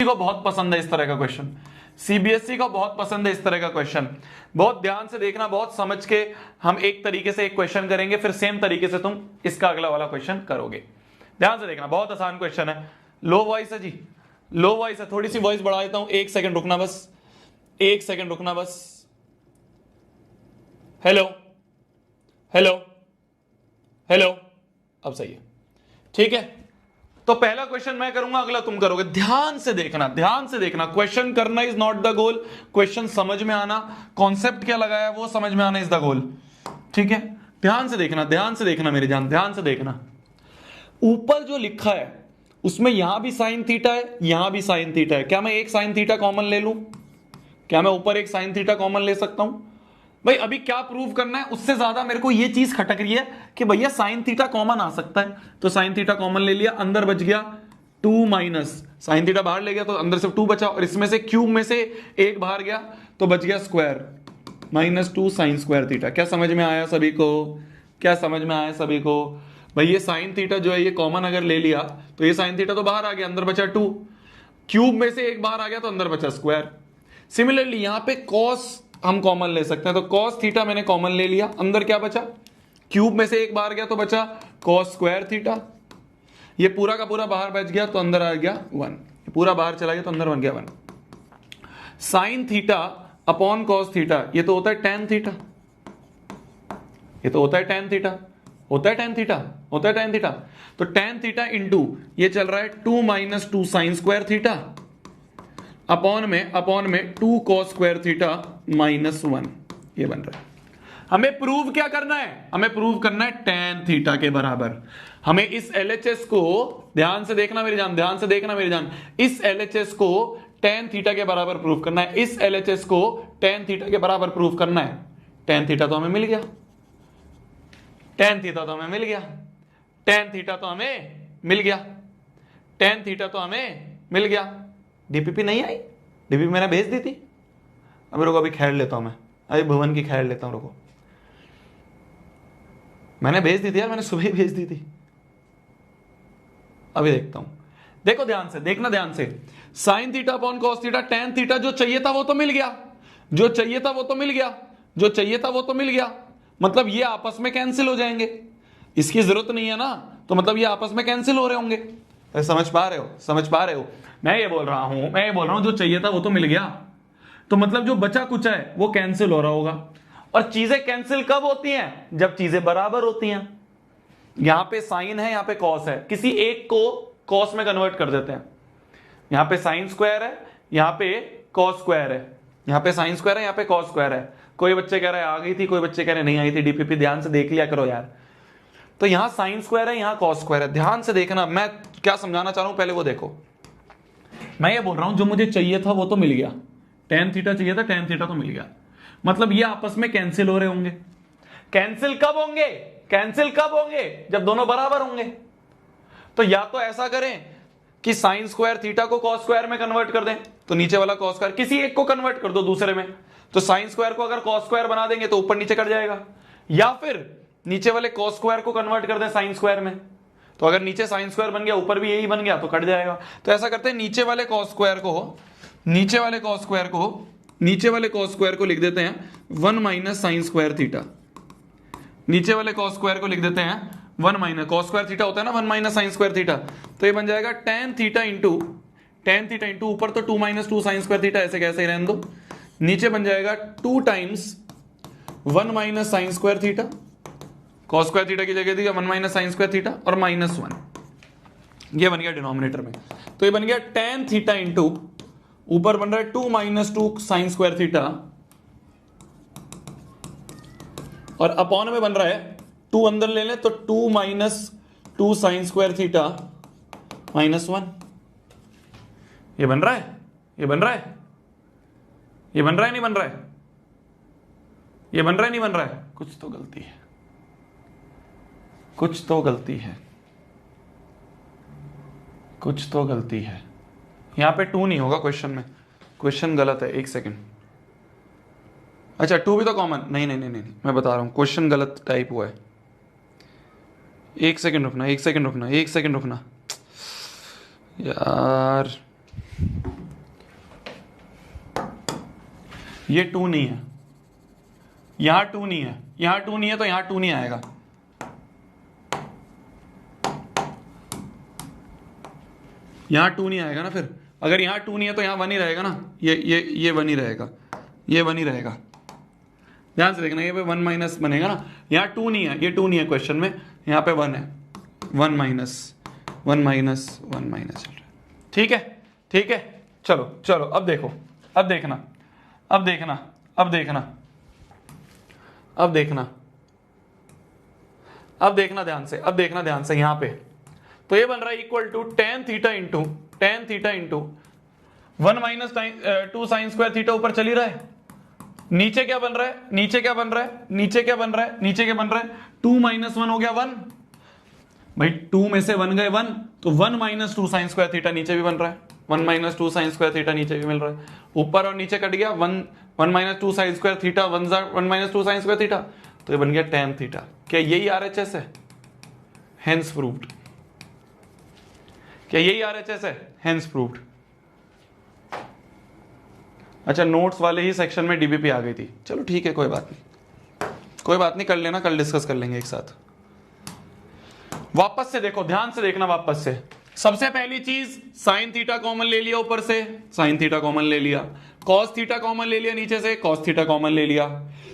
को बहुत पसंद है इस तरह का क्वेश्चन, सीबीएसई को बहुत पसंद है इस तरह का क्वेश्चन। बहुत ध्यान से देखना, बहुत समझ के हम एक तरीके से एक क्वेश्चन करेंगे, फिर सेम तरीके से तुम इसका अगला वाला क्वेश्चन करोगे। ध्यान से देखना, बहुत आसान क्वेश्चन है। लो वॉइस है जी, लो वॉइस है, थोड़ी सी वॉइस बढ़ा देता हूं, एक सेकंड रुकना बस, एक सेकंड रुकना बस। हेलो हेलो हेलो, अब सही है, ठीक है। तो पहला क्वेश्चन मैं करूंगा, अगला तुम करोगे। ध्यान से देखना, ध्यान से देखना, क्वेश्चन करना is not the goal, question समझ में आना, कॉन्सेप्ट क्या लगाया वो समझ में आना इज द गोल, ठीक है। ध्यान से देखना, ध्यान से देखना मेरी जान, ध्यान से देखना। ऊपर जो लिखा है उसमें यहां भी साइन थीटा है, यहां भी साइन थीटा है। क्या मैं एक साइन थीटा कॉमन ले लूं? क्या मैं ऊपर एक साइन थीटा कॉमन ले सकता हूं? भाई अभी क्या प्रूव करना है, उससे ज्यादा मेरे को ये चीज खटक रही है कि भैया साइन थीटा कॉमन आ सकता है, तो साइन थीटा कॉमन ले लिया, अंदर बच गया 2 माइनस साइन थीटा बाहर ले गया तो अंदर सिर्फ 2 बचा, और इसमें से क्यूब में से एक बाहर गया तो बच गया स्क्वायर, -2 साइन स्क्वायर थीटा। क्या समझ में आया सभी को? क्या समझ में आया सभी को? भाई ये साइन थीटा जो है ये कॉमन अगर ले लिया तो ये साइन थीटा तो बाहर आ गया, अंदर बचा 2, क्यूब में से एक बाहर आ गया तो अंदर बचा स्क्वायर। सिमिलरली यहां पे कॉस हम कॉमन ले सकते हैं, तो कॉस थीटा मैंने कॉमन ले लिया, अंदर क्या बचा? क्यूब में से एक बाहर गया तो बचा कॉस स्क्वायर थीटा। ये पूरा का पूरा बाहर बच गया तो अंदर आ गया 1, पूरा बाहर चला गया तो अंदर बन गया 1। Sine theta upon cos theta, ये तो होता है tan थीटा, ये तो होता है tan थीटा, होता है tan थीटा, होता है tan थीटा। तो tan थीटा इंटू ये चल रहा है 2 - 2 साइन स्क्वायर थीटा अपॉन में 2 cos स्क्वायर थीटा -1, ये बन रहा है। हमें प्रूव क्या करना है? हमें प्रूव करना है tan थीटा के बराबर। हमें इस LHS को, ध्यान से देखना मेरी जान, ध्यान से देखना मेरी जान, इस LHS को tan थीटा के बराबर प्रूव करना है, इस LHS को tan थीटा के बराबर प्रूव करना है। tan थीटा तो हमें मिल गया, tan थीटा तो हमें मिल गया, tan थीटा तो हमें मिल गया, tan थीटा तो हमें मिल गया। डीपीपी नहीं आई, डीपीपी मैंने भेज दी थी। अब रुको, अभी खैर लेता हूं मैं, अभी भुवन की खैर लेता हूं, रुको। मैंने भेज दी थी यार, मैंने सुबह ही भेज दी थी, अभी देखता हूं। देखो ध्यान से देखना, ध्यान से। Sine theta upon cos theta, tan theta जो चाहिए था वो तो मिल गया, जो चाहिए था वो तो मिल गया, जो चाहिए था वो तो मिल गया। मतलब ये आपस में कैंसिल हो जाएंगे, इसकी जरूरत नहीं है ना, तो मतलब ये आपस में कैंसिल हो रहे होंगे। समझ पा रहे हो? समझ पा रहे हो? मैं ये बोल रहा हूं जो चाहिए था वो तो मिल गया, तो मतलब जो बचा कुछ है वो कैंसिल हो रहा होगा। और चीजें कैंसिल कब होती हैं? जब चीजें बराबर होती हैं। यहां पे साइन है, यहां पे कॉस है, किसी एक को कॉस में कन्वर्ट कर देते हैं। यहां पे साइन स्क्वायर है, यहां पे कॉस स्क्वायर है, यहां पे साइन स्क्वायर है, यहां पे कॉस स्क्वायर है। कोई बच्चे कह रहे हैं आ गई थी, कोई बच्चे कह रहे नहीं आई थी। डीपीपी ध्यान से देख लिया करो यार। तो यहां साइन स्क्वायर है, यहां कॉस स्क्वायर है, ध्यान से देखना। मैं क्या समझाना चाह रहा हूं पहले वो देखो। मैं ये बोल रहा हूं जो मुझे चाहिए था वो तो मिल गया, tan थीटा चाहिए था, tan थीटा तो मिल गया। मतलब ये आपस में कैंसिल हो रहे होंगे। कैंसिल कब होंगे? कैंसिल कब होंगे? जब दोनों बराबर होंगे। तो या तो ऐसा करें कि साइन स्क्वायर थीटा को कॉस स्क्वायर में कन्वर्ट कर दें, तो नीचे वाला कॉस स्क्वायर किसी एक को कन्वर्ट कर दो दूसरे में, तो साइन स्क्वायर को अगर कॉस स्क्वायर बना देंगे तो ऊपर नीचे कट जाएगा। या फिर नीचे वाले कॉस स्क्वायर को कन्वर्ट कर दें साइन स्क्वायर में, तो अगर नीचे साइन स्क्वायर बन गया ऊपर भी यही बन गया तो कट जाएगा। तो ऐसा करते हैं, नीचे वाले कॉस स्क्वायर को लिख देते हैं 1 - साइन स्क्वायर थीटा। नीचे वाले कॉस स्क्वायर को लिख देते हैं 1 - कॉस स्क्वायर थीटा होता है ना 1 - साइन स्क्वायर थीटा, तो ये बन जाएगा tan थीटा इंटू ऊपर तो 2 - 2 साइन स्क्वायर थीटा, ऐसे कैसे रहने दो। नीचे बन जाएगा 2 times 1 - sign square theta, cos square theta की जगह दी 1 - साइन स्क्वायर थीटा और -1, ये बन गया डिनोमिनेटर में। तो ये बन गया tan थीटा इंटू ऊपर बन रहा है 2 - 2 साइन स्क्वायर थीटा और अपॉन में बन रहा है 2 अंदर ले लें तो 2 - 2 साइन स्क्वायर थीटा -1। ये बन रहा है, ये बन रहा है, ये बन रहा है नहीं बन रहा है, ये बन रहा है नहीं बन रहा है। कुछ तो गलती है, कुछ तो गलती है, कुछ तो गलती है। यहां पे 2 नहीं होगा क्वेश्चन में, क्वेश्चन गलत है। एक सेकंड, अच्छा 2 भी तो कॉमन, नहीं नहीं नहीं नहीं, मैं बता रहा हूं क्वेश्चन गलत टाइप हुआ है। एक सेकंड रुकना, एक सेकंड रुकना, एक सेकंड रुकना यार। ये 2 नहीं है, यहां 2 नहीं है, यहां 2 नहीं है, तो यहां 2 नहीं आएगा। यहां 2 नहीं आएगा ना, फिर अगर यहां 2 नहीं है तो यहां 1 ही रहेगा ना, ये 1 ही रहेगा, ये 1 ही रहेगा। ध्यान से देखना, ये पे 1 माइनस बनेगा ना, यहाँ 2 नहीं है, ये 2 नहीं है क्वेश्चन में, यहाँ पे 1 है, 1 माइनस 1 माइनस 1 माइनस चल रहा है। ठीक है, ठीक है, चलो चलो अब देखो, अब देखना, अब देखना, अब देखना, अब देखना, अब देखना ध्यान से, अब देखना ध्यान से, यहां पे तो ये बन रहा है equal to ten theta into 1 minus 2 sine square theta ऊपर चल ही रहा है, नीचे क्या बन रहा है, नीचे क्या बन रहा है, नीचे क्या बन रहा है, नीचे क्या बन रहा है, 2 माइनस 1 हो गया 1, भाई 2 में से 1 गए 1, तो 1 माइनस 2 साइन स्क्वायर थीटा नीचे भी बन रहा है, 1 माइनस 2 साइन स्क्वायर थीटा नीचे भी मिल रहा है, ऊपर और नीचे कट गया, 1 minus 2 sine square theta 1 minus 2 sine square theta, तो ये बन गया tan थीटा। क्या यही RHS है? Hence proved. क्या यही RHS है? Hence proved. अच्छा, नोट्स वाले ही सेक्शन में DBP आ गई थी, चलो ठीक है, कोई बात नहीं, कोई बात नहीं, कर लेना, कल डिस्कस कर लेंगे एक साथ। वापस से देखो, ध्यान से देखना, वापस से सबसे पहली चीज साइन थीटा कॉमन ले लिया, ऊपर से साइन थीटा कॉमन ले लिया, कॉस थीटा कॉमन ले लिया, नीचे से कॉस थीटा कॉमन ले लिया,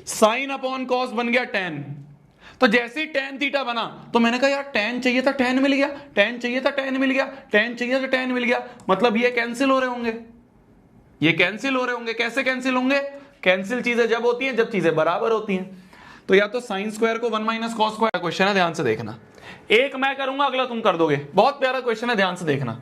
साइन अपॉन कॉस बन गया tan। तो जैसे ही tan थीटा बना तो मैंने कहा यार tan चाहिए था tan मिल गया, tan चाहिए था tan मिल गया, tan चाहिए था tan मिल गया, मतलब ये कैंसिल हो रहे होंगे, ये कैंसिल हो रहे होंगे। कैसे कैंसिल होंगे? कैंसिल चीजें जब होती हैं जब चीजें बराबर होती हैं। तो या तो साइन स्क्वायर को 1 माइनस कॉस स्क्वायर, क्वेश्चन है, ध्यान से देखना, एक मैं करूंगा, अगला तुम कर दोगे, बहुत प्यारा क्वेश्चन है, ध्यान से देखना,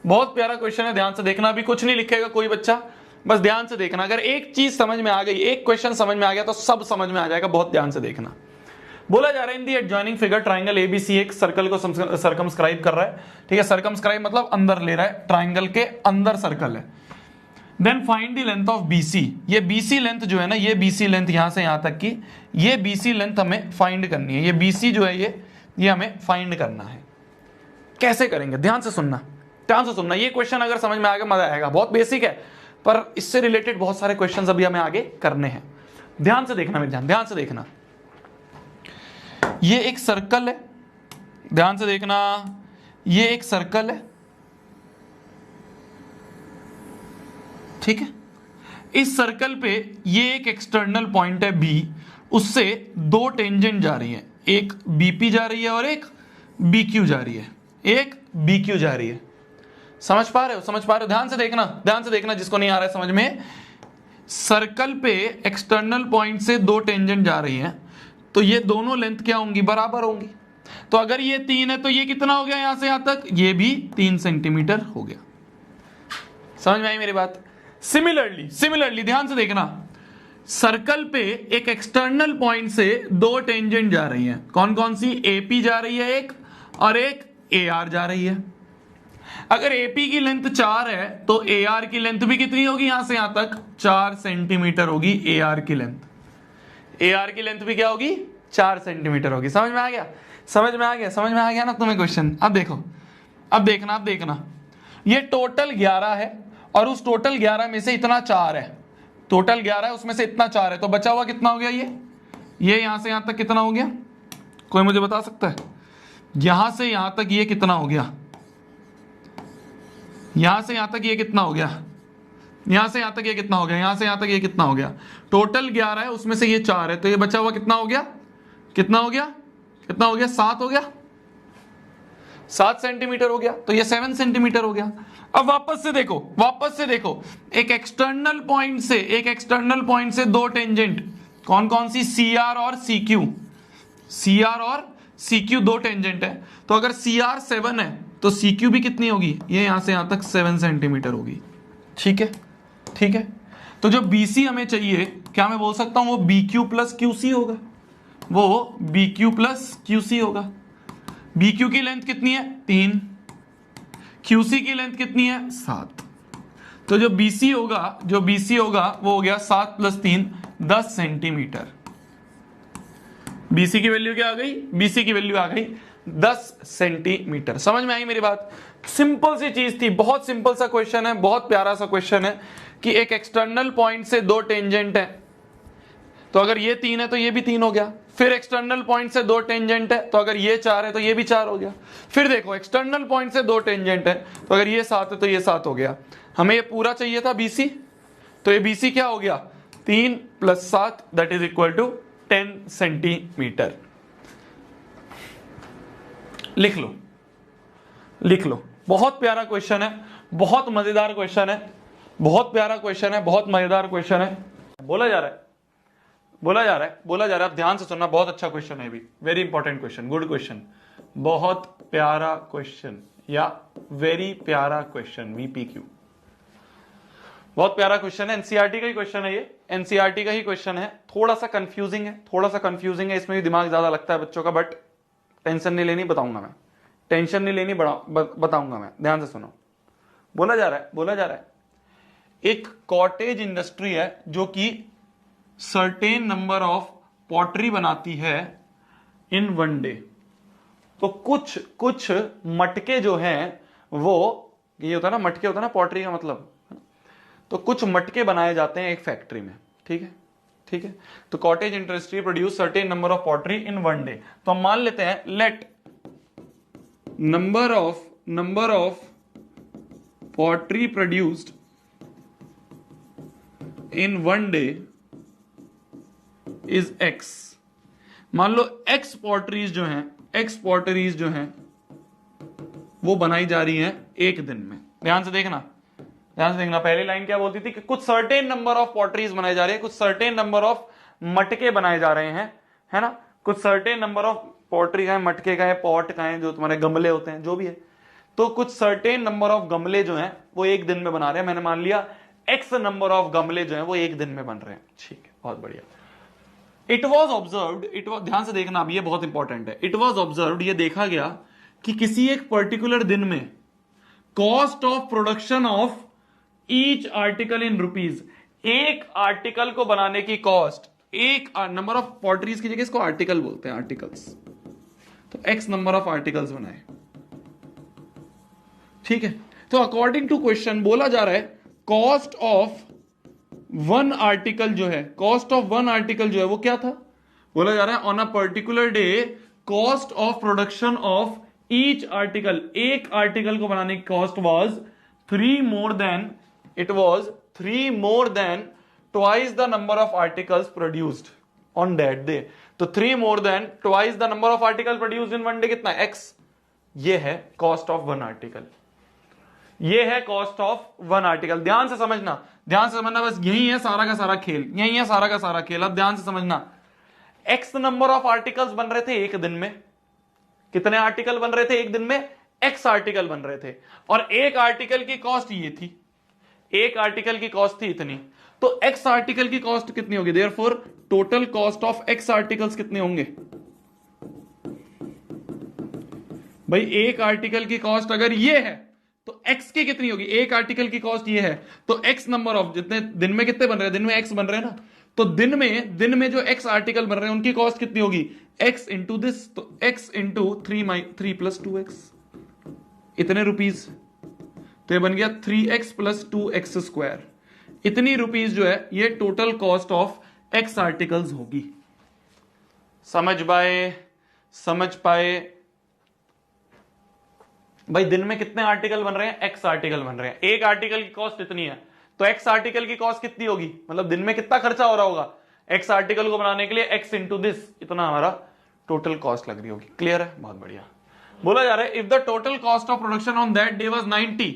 बहुत प्यारा क्वेश्चन है, ध्यान से देखना। अभी कुछ नहीं लिखेगा कोई बच्चा, बस ध्यान से देखना। अगर एक चीज समझ में आ गई, एक क्वेश्चन समझ में आ गया तो सब समझ में आ जाएगा, बहुत ध्यान से देखना। बोला जा रहा है इन दी एडजॉइनिंग फिगर ट्राइंगल एबीसी एक सर्कल को सर्कमस्क्राइब कर रहा है, ठीक है, सर्कमस्क्राइब मतलब अंदर ले रहा है, ट्राइंगल के अंदर सर्कल है। Then find the length of BC, ये BC लेंथ जो है ना, ये BC लेंथ यहां से यहां तक की, ये BC लेंथ हमें फाइंड करनी है, ये BC जो है ये हमें फाइंड करना है। कैसे करेंगे? ध्यान से सुनना, ध्यान से सुनना, ये क्वेश्चन अगर समझ में आ गया मजा आएगा, बहुत बेसिक है, पर इससे रिलेटेड बहुत सारे क्वेश्चंस अभी हमें आगे करने हैं। ध्यान से देखना मेरे ध्यान से देखना, ये एक सर्कल है, ध्यान से देखना, ये एक सर्कल है, ठीक है, इस सर्कल पे ये एक एक्सटर्नल पॉइंट है B, उससे दो टेंजेंट जा रही है, एक BP जा रही है और एक BQ जा रही है, एक BQ जा रही है। समझ पा रहे हो? समझ पा रहे हो? ध्यान से देखना, ध्यान से देखना, जिसको नहीं आ रहा है समझ में, सर्कल पे एक्सटर्नल पॉइंट से दो टेंजेंट जा रही है, तो ये दोनों लेंथ क्या होंगी? बराबर होंगी। तो अगर ये 3 है तो ये कितना हो गया यहां से यहां तक? ये भी 3 सेंटीमीटर हो गया। समझ में आई मेरी बात? सिमिलरली ध्यान से देखना, सर्कल पे एक एक्सटर्नल पॉइंट से दो टेंजेंट जा रही हैं, कौन कौन सी? AP जा रही है एक, और एक AR जा रही है। अगर AP की लेंथ 4 है तो AR की लेंथ भी कितनी होगी? यहां से यहां तक 4 सेंटीमीटर होगी AR की लेंथ। AR की लेंथ भी क्या होगी? 4 सेंटीमीटर होगी। समझ में आ गया? समझ में आ गया? समझ में आ गया ना तुम्हें क्वेश्चन? अब देखो, अब देखना, अब देखना, ये टोटल 11 है और उस टोटल 11 में से इतना 4 है, टोटल 11 है उसमें से इतना 4 है, तो बचा हुआ कितना हो गया? ये यहां से यहां तक कितना हो गया? कोई मुझे बता सकता है? यहां से यहां तक ये कितना हो गया? यहां से यहां तक ये कितना हो गया? यहां से यहां तक ये कितना हो गया? यहां से यहां तक ये कितना हो गया? टोटल 11 है, उसमें से ये 4 है, तो ये बचा हुआ कितना हो गया? कितना हो गया? कितना हो गया? 7 हो गया, 7 सेंटीमीटर हो गया, तो ये 7 सेंटीमीटर हो गया। अब वापस से देखो, वापस से देखो, एक एक्सटर्नल पॉइंट से दो टेंजेंट, कौन कौन सी? CR और CQ, CR और CQ दो टेंजेंट है, तो अगर CR 7 है तो CQ भी कितनी होगी? ये यहां से यहां तक 7 सेंटीमीटर होगी। ठीक है, ठीक है, तो जो BC हमें चाहिए, क्या मैं बोल सकता हूं वो BQ प्लस QC होगा, वो BQ प्लस QC होगा। BQ की लेंथ कितनी है? 3, QC की लेंथ कितनी है? 7। तो जो BC होगा वो हो गया 7 प्लस 3 10 सेंटीमीटर। BC की वैल्यू क्या आ गई? BC की वैल्यू आ गई 10 सेंटीमीटर। समझ में आई मेरी बात? सिंपल सी चीज थी, बहुत सिंपल सा क्वेश्चन है, बहुत प्यारा सा क्वेश्चन है कि एक एक्सटर्नल पॉइंट से दो टेंजेंट है, तो अगर ये 3 है तो ये भी 3 हो गया। फिर एक्सटर्नल पॉइंट से दो टेंजेंट है, तो अगर ये 4 है तो ये भी 4 हो गया। फिर देखो एक्सटर्नल पॉइंट से दो टेंजेंट है, तो अगर ये 7 है तो ये 7 हो गया। हमें ये पूरा चाहिए था BC, तो ये BC क्या हो गया? 3 + 7 that is equal to 10 centimetre. लिख लो, लिख लो। बहुत प्यारा क्वेश्चन है, बहुत मजेदार क्वेश्चन है, बहुत प्यारा क्वेश्चन है, बहुत मजेदार क्वेश्चन है। बोला जा रहा है, बोला जा रहा है, बोला जा रहा है। आप ध्यान से सुनना, बहुत अच्छा क्वेश्चन है भी, very important question, good question, बहुत प्यारा क्वेश्चन या वेरी प्यारा क्वेश्चन, VPQ, बहुत प्यारा क्वेश्चन है। एनसीईआरटी का ही क्वेश्चन है ये, एनसीईआरटी का ही क्वेश्चन है। थोड़ा सा कंफ्यूजिंग है, थोड़ा सा कंफ्यूजिंग है, इसमें भी दिमाग ज्यादा लगता है बच्चों का, बट टेंशन नहीं लेनी, बताऊंगा मैं, टेंशन नहीं लेनी, बताऊंगा मैं, ध्यान से सुनो। बोला जा रहा है, बोला जा रहा है एक कॉटेज इंडस्ट्री है जो कि सर्टेन नंबर ऑफ पॉटरी बनाती है इन 1 डे। तो कुछ कुछ मटके जो हैं वो, ये होता है ना मटके, होता है ना पॉटरी का मतलब, तो कुछ मटके बनाए जाते हैं एक फैक्ट्री में, ठीक है, ठीक है। तो cottage industry produce certain number of pottery in 1 day. तो हम मान लेते हैं let number of pottery produced in 1 day is X। मान लो X पॉटरीज जो हैं वो बनाई जा रही हैं एक दिन में। ध्यान से देखना, ध्यान से देखना। पहली लाइन क्या बोलती थी कि कुछ सर्टेन नंबर ऑफ पॉटरीज बनाई जा रही है, कुछ सर्टेन नंबर ऑफ मटके बनाए जा रहे हैं, है ना। कुछ सर्टेन नंबर ऑफ पॉटरी का है, मटके का है, पॉट का है, जो तुम्हारे गमले होते हैं, जो भी है। तो कुछ सर्टेन नंबर ऑफ गमले जो हैं वो एक दिन में बना रहे हैं। मैंने मान लिया X नंबर ऑफ गमले जो हैं वो एक दिन में बन रहे हैं, ठीक है, बहुत बढ़िया। इट वॉज ऑब्जर्व्ड, ध्यान से देखना, अब ये बहुत इंपॉर्टेंट है। इट वॉज ऑब्जर्व्ड, ये देखा गया कि किसी एक पर्टिकुलर दिन में cost of production of each article in rupees, एक आर्टिकल को बनाने की कॉस्ट, एक नंबर ऑफ पॉटरीज की जगह इसको आर्टिकल बोलते हैं, आर्टिकल्स। तो X नंबर ऑफ आर्टिकल्स बनाए, ठीक है। तो अकॉर्डिंग टू क्वेश्चन बोला जा रहा है कॉस्ट ऑफ वन आर्टिकल जो है, कॉस्ट ऑफ वन आर्टिकल जो है वो क्या था? बोला जा रहा है on a particular day cost of production of each article, एक आर्टिकल को बनाने की cost was 3 more than, it was 3 more than twice the number of articles produced on that day। तो 3 more than twice the number of articles produced in 1 day कितना है? X। ये है cost of one article, ये है cost of one article. ध्यान से समझना, ध्यान से समझना, बस यही है सारा का सारा खेल, यही है सारा का सारा खेल। अब ध्यान से समझना, X नंबर ऑफ आर्टिकल्स बन रहे थे एक दिन में। कितने आर्टिकल बन रहे थे एक दिन में? X आर्टिकल बन रहे थे, और एक आर्टिकल की कॉस्ट ये थी, एक आर्टिकल की कॉस्ट थी इतनी। तो X आर्टिकल की कॉस्ट कितनी होगी? Therefore total cost of X articles कितने होंगे भाई? एक आर्टिकल की कॉस्ट अगर ये है तो X की कितनी होगी? एक आर्टिकल की कॉस्ट ये है, तो X नंबर ऑफ, जितने दिन में कितने बन रहे हैं? दिन में X बन रहे हैं ना, तो दिन में जो X आर्टिकल बन रहे हैं उनकी कॉस्ट कितनी होगी? X इंटू दिस, तो X इंटू 3 + 2X, इतने रुपीज। तो ये बन गया 3X + 2X²। इतनी रुपीज जो है ये total cost of X articles होगी। समझ पाए? समझ पाए भाई? दिन में कितने आर्टिकल बन रहे हैं? X आर्टिकल बन रहे हैं, एक आर्टिकल की कॉस्ट इतनी है, तो X आर्टिकल की कॉस्ट कितनी होगी? मतलब दिन में कितना खर्चा हो रहा होगा X आर्टिकल को बनाने के लिए? X इंटू दिस, इतना हमारा टोटल कॉस्ट लग रही होगी। क्लियर है? बहुत बढ़िया। बोला जा रहा है if the total cost of production on that day was 90,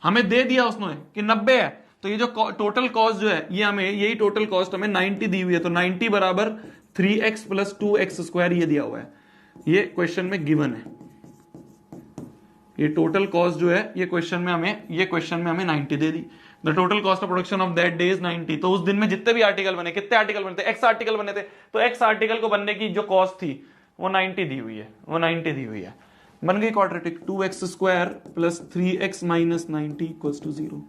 हमें दे दिया उसने कि 90 है, तो ये जो टोटल कॉस्ट जो है ये हमें, यही टोटल कॉस्ट हमें 90 दी हुई है, तो 90 बराबर 3X + 2X² ये दिया हुआ है, ये क्वेश्चन में गिवन है। ये टोटल कॉस्ट जो है ये क्वेश्चन में हमें 90 दे दी। The total cost of production of that day is 90। तो उस दिन में जितने भी आर्टिकल बने, कितने आर्टिकल बने थे? X आर्टिकल बने थे, तो X आर्टिकल को बनने की जो कॉस्ट थी वो 90 दी हुई है, वो 90 दी हुई है। बन गई क्वाड्रेटिक। 2X² + 3X - 90 = 0।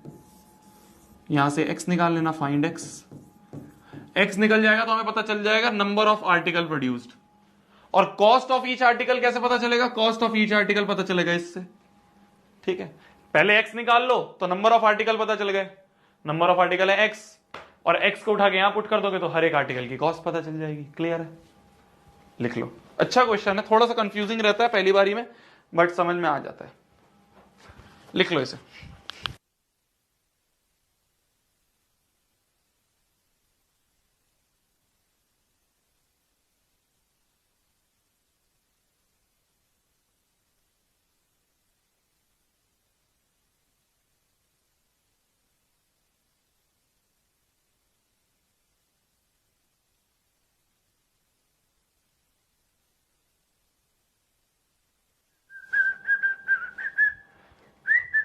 यहां से X निकाल लेना, फाइंड X। X निकल जाएगा तो हमें पता चल जाएगा नंबर ऑफ आर्टिकल प्रोड्यूस्ड, और कॉस्ट ऑफ ईच आर्टिकल कैसे पता चलेगा? कॉस्ट ऑफ ईच आर्टिकल पता चलेगा इससे, ठीक है। पहले एक्स निकाल लो तो नंबर ऑफ आर्टिकल पता चल गए, नंबर ऑफ आर्टिकल है एक्स, और एक्स को उठा के यहां पुट कर दोगे तो हर एक आर्टिकल की कॉस्ट पता चल जाएगी। क्लियर है? लिख लो। अच्छा क्वेश्चन है, थोड़ा सा कंफ्यूजिंग रहता है पहली बारी में, बट समझ में आ जाता है। लिख लो इसे।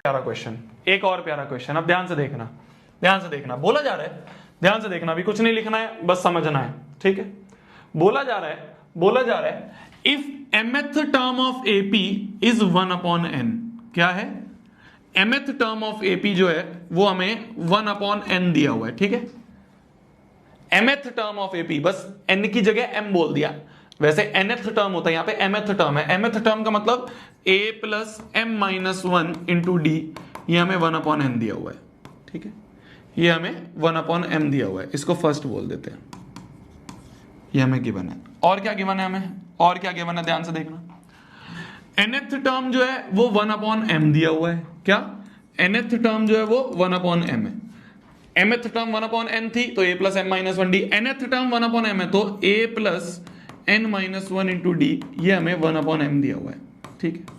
प्यारा क्वेश्चन, एक और प्यारा क्वेश्चन, अब ध्यान से देखना, ध्यान से देखना, बोला जा रहा है, ध्यान से देखना, अभी कुछ नहीं लिखना है, बस समझना है, ठीक है। बोला जा रहा है if mth term of AP is 1/n, क्या है? mth टर्म ऑफ एपी जो है वो हमें 1/n दिया हुआ है, ठीक है। mth टर्म ऑफ एपी, बस n की जगह m बोल दिया, वैसे nth टर्म होता है, यहां पे mth टर्म है। mth टर्म का मतलब a plus m minus 1 into D, ये हमें 1/n दिया हुआ है, ठीक है। ये हमें 1/m दिया हुआ है, इसको फर्स्ट बोल देते हैं, ये हमें गिवन है। और क्या गिवन है हमें? और क्या गिवन है? ध्यान से देखना, nth टर्म जो है वो 1/m दिया हुआ है, क्या? nth टर्म जो है वो 1/m है। mth टर्म 1/n थी तो a plus m minus 1 D, nth term 1/m है तो a plus n minus 1 into D, ये हमें 1/m दिया हुआ है, ठीक है।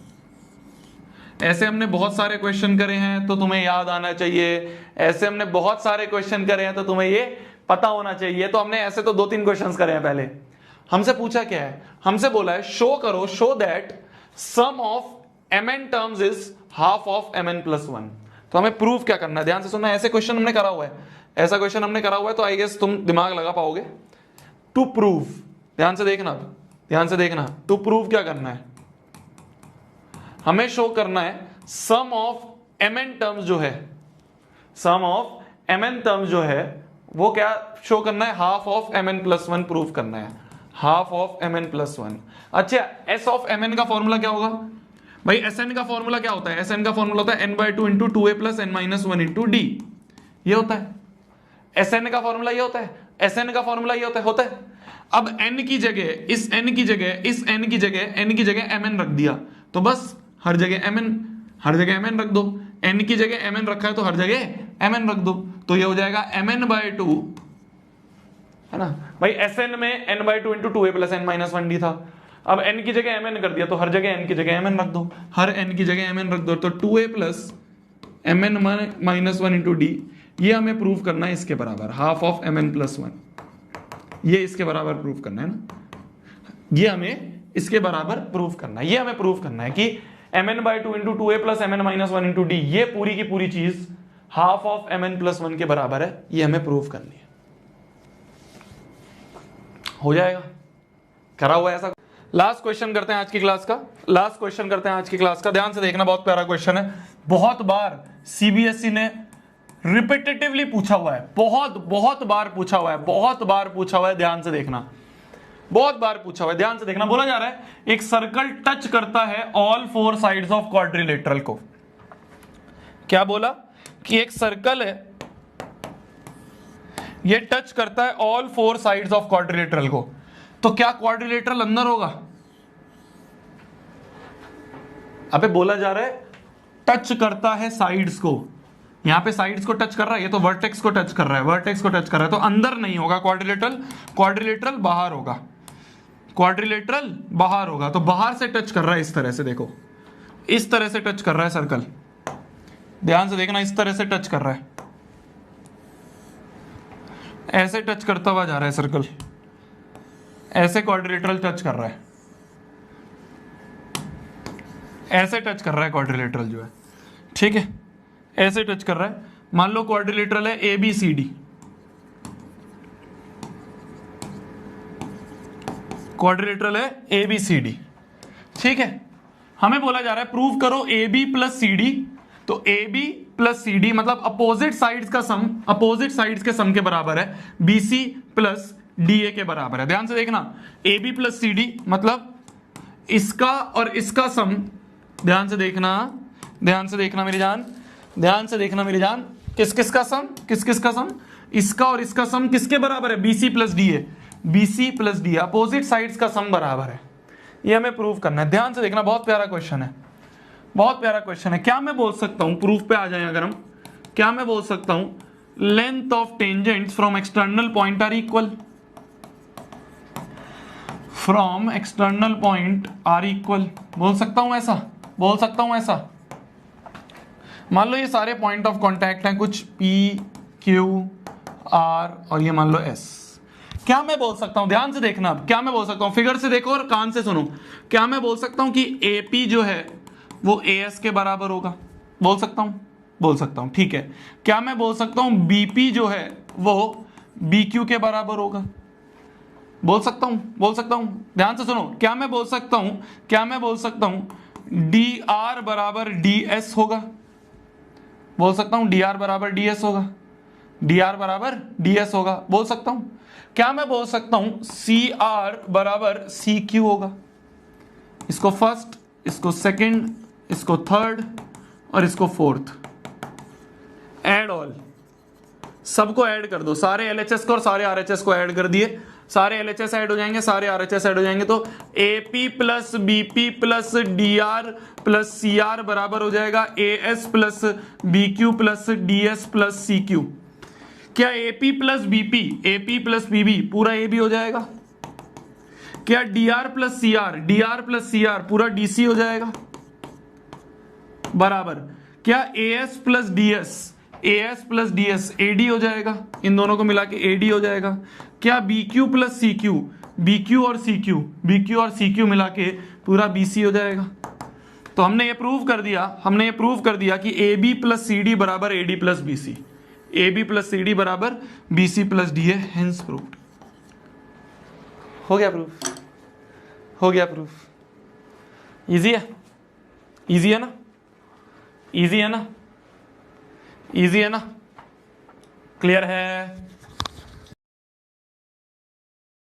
ऐसे हमने बहुत सारे क्वेश्चन करे हैं तो तुम्हें याद आना चाहिए, ऐसे हमने बहुत सारे क्वेश्चन करे हैं तो तुम्हें ये पता होना चाहिए। तो हमने ऐसे तो 2-3 क्वेश्चंस करे हैं पहले। हमसे पूछा क्या है? हमसे बोला है शो करो, show that sum of mn terms is half of mn plus 1। तो हमें प्रूव क्या करना है? ध्यान से सुनना, ऐसे क्वेश्चन हमने करा हुआ है, ऐसा क्वेश्चन हमने करा हुआ है, तो आई गेस तुम दिमाग लगा पाओगे। टू प्रूव, ध्यान से देखना, ध्यान से देखना, टू प्रूव क्या करना है? हमें शो करना है सम ऑफ mn टर्म्स जो है, सम ऑफ mn टर्म्स जो है वो क्या शो करना है? Half of mn plus 1 prove करना है, हाफ ऑफ mn प्लस 1। अच्छा, s ऑफ mn का फॉर्मूला क्या होगा भाई? sn का फॉर्मूला क्या होता है? sn का फॉर्मूला होता है n/2 into 2a plus n minus 1 into D, ये होता है। sn का फॉर्मूला ये होता है, sn का फॉर्मूला ये होता है। अब n की जगह, इस n की जगह, इस n की जगह, n की जगह mn रख दिया, तो बस हर जगह mn, हर जगह mn रख दो। n की जगह mn रखा है तो हर जगह mn रख दो, तो ये हो जाएगा mn/2, है ना भाई। Sn में n/2 into 2a plus n minus 1 D था, अब n की जगह mn कर दिया तो हर जगह n की जगह mn रख दो, हर n की जगह mn रख दो, तो 2a plus mn minus 1 into D, ये हमें प्रूव करना है इसके बराबर, हाफ ऑफ mn प्लस 1, ये इसके बराबर प्रूव करना है ना, ये हमें इसके बराबर प्रूव करना है, ये हमें प्रूव करना है कि mn/2 into 2a plus mn minus 1 into D, ये पूरी की पूरी चीज हाफ ऑफ mn प्लस 1 के बराबर है, ये हमें प्रूव करनी है। हो जाएगा, करा हुआ ऐसा। लास्ट क्वेश्चन करते हैं आज की क्लास का, लास्ट क्वेश्चन करते हैं आज की क्लास का। ध्यान से देखना, बहुत प्यारा क्वेश्चन है, बहुत बार सीबीएसई ने रिपीटेटिवली पूछा हुआ है, बहुत बार पूछा हुआ है, बहुत बार पूछा हुआ है। ध्यान से देखना, बहुत बार पूछा हुआ है, ध्यान से देखना। बोला जा रहा है एक सर्कल टच करता है ऑल 4 साइड्स ऑफ क्वाड्रिलेटरल को। क्या बोला? कि एक सर्कल है, ये टच करता है ऑल 4 साइड्स ऑफ क्वाड्रिलेटरल को, तो क्या क्वाड्रिलेटरल अंदर होगा? अबे बोला जा रहा है टच करता है साइड्स को, यहां पे साइड्स को टच कर रहा है, ये तो वर्टेक्स को टच कर रहा है, वर्टेक्स को टच कर रहा है, तो अंदर नहीं होगा क्वाड्रिलेटरल, क्वाड्रिलेटरल बाहर होगा, क्वाड्रिलेटरल बाहर होगा। तो बाहर से टच कर रहा है, इस तरह से देखो, इस तरह से टच कर रहा है सर्कल, ध्यान से देखना, इस तरह से टच कर रहा है, ऐसे टच करता हुआ जा रहा है सर्कल, ऐसे क्वाड्रिलेटरल टच कर रहा है, ऐसे टच कर रहा है क्वाड्रिलेटरल जो है, ठीक है, ऐसे टच कर रहा है। मान लो क्वाड्रिलेटरल है ABCD, क्वाड्रिलेटरल है ABCD, ठीक है। हमें बोला जा रहा है प्रूव करो AB प्लस CD, तो AB प्लस CD मतलब अपोजिट साइड्स का सम, अपोजिट साइड्स के सम के बराबर है BC प्लस डी ए के बराबर है। ध्यान से देखना, A B plus C D मतलब इसका और इसका सम, ध्यान से देखना, ध्यान से देखना मेरी जान, ध्यान से देखना मेरी जान, किस किस का सम, किस किस का सम, इसका और इसका सम किसके बराबर है, BC plus D A, BC plus D, opposite sides का सम बराबर है। ये हमें प्रूव करना है। ध्यान से देखना, बहुत प्यारा क्वेश्चन है, बहुत प्यारा क्वेश्चन है। क्या मैं बोल सकता हूं, प्रूफ पे आ जाए अगर हम, क्या मैं बोल सकता हूं length of tangents from external point are equal, from external point are equal, बोल सकता हूं ऐसा, बोल सकता हूं ऐसा। मान लो ये सारे पॉइंट ऑफ कांटेक्ट हैं, कुछ P Q R और ये मान लो S। क्या मैं बोल सकता हूं, ध्यान से देखना, अब क्या मैं बोल सकता हूं, फिगर से देखो और कान से सुनो। क्या मैं बोल सकता हूं कि AP जो है वो AS के बराबर होगा, बोल सकता हूं, बोल सकता हूं, ठीक है। क्या मैं बोल सकता हूं BP जो है वो BQ के बराबर होगा, बोल सकता हूं, बोल सकता हूं, ध्यान से सुनो। क्या मैं बोल सकता हूं, क्या मैं बोल सकता हूं DR बराबर DS होगा, बोल सकता हूं DR बराबर DS होगा, DR बराबर DS होगा, बोल सकता हूं। क्या मैं बोल सकता हूं CR बराबर CQ होगा, इसको फर्स्ट, इसको सेकंड, इसको थर्ड और इसको फोर्थ, ऐड ऑल, सबको ऐड कर दो, सारे LHS को और सारे RHS को ऐड कर दिए, सारे LHS ऐड हो जाएंगे, सारे RHS ऐड हो जाएंगे, तो AP plus BP plus DR plus CR बराबर हो जाएगा AS plus BQ plus DS plus CQ। क्या AP plus BP, AP plus BB पूरा AB हो जाएगा? क्या DR plus CR, DR plus CR पूरा DC हो जाएगा बराबर? क्या AS plus DS, AS plus DS AD हो जाएगा, इन दोनों को मिला के AD हो जाएगा? क्या BQ प्लस CQ, BQ और CQ, BQ और CQ मिला के पूरा BC हो जाएगा? तो हमने ये प्रूव कर दिया, हमने ये प्रूव कर दिया कि AB प्लस CD बराबर AD plus BC, AB plus CD बराबर BC plus DA, hence proved. हो गया प्रूफ, हो गया प्रूफ। इजी है, इजी है ना, इजी है ना, इजी है ना, क्लियर है?